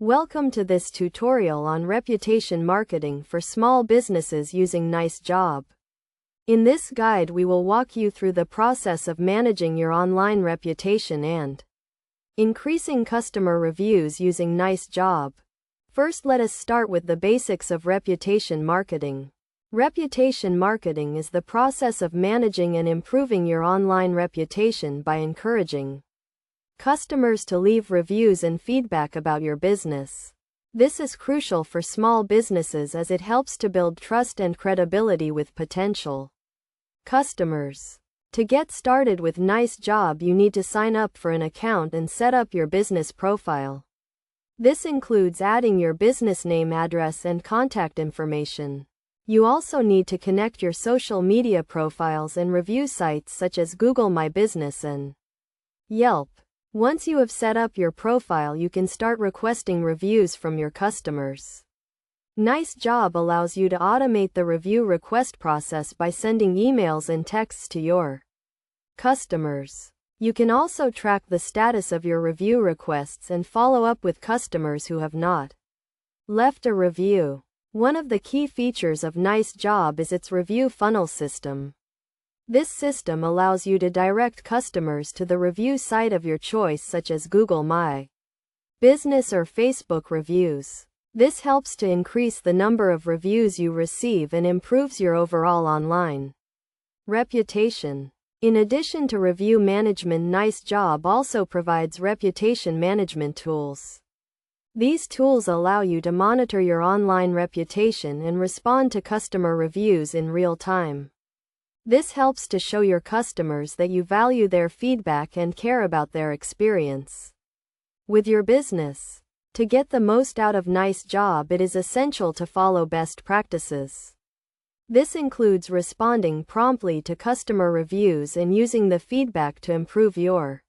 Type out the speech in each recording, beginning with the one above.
Welcome to this tutorial on reputation marketing for small businesses using NiceJob. In this guide we will walk you through the process of managing your online reputation and increasing customer reviews using NiceJob. First, let us start with the basics of reputation marketing. Reputation marketing is the process of managing and improving your online reputation by encouraging customers to leave reviews and feedback about your business. This is crucial for small businesses as it helps to build trust and credibility with potential customers. To get started with NiceJob, you need to sign up for an account and set up your business profile. This includes adding your business name, address, and contact information. You also need to connect your social media profiles and review sites such as Google My Business and Yelp. Once you have set up your profile, you can start requesting reviews from your customers. NiceJob allows you to automate the review request process by sending emails and texts to your customers. You can also track the status of your review requests and follow up with customers who have not left a review. One of the key features of NiceJob is its review funnel system. This system allows you to direct customers to the review site of your choice, such as Google My Business or Facebook reviews. This helps to increase the number of reviews you receive and improves your overall online reputation. In addition to review management, NiceJob also provides reputation management tools. These tools allow you to monitor your online reputation and respond to customer reviews in real time. This helps to show your customers that you value their feedback and care about their experience with your business. To get the most out of NiceJob, it is essential to follow best practices. This includes responding promptly to customer reviews and using the feedback to improve your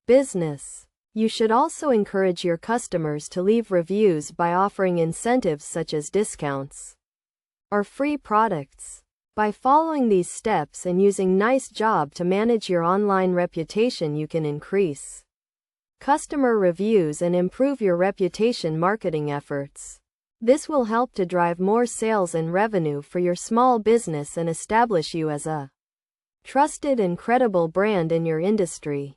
business. You should also encourage your customers to leave reviews by offering incentives such as discounts or free products. By following these steps and using NiceJob to manage your online reputation, you can increase customer reviews and improve your reputation marketing efforts. This will help to drive more sales and revenue for your small business and establish you as a trusted and credible brand in your industry.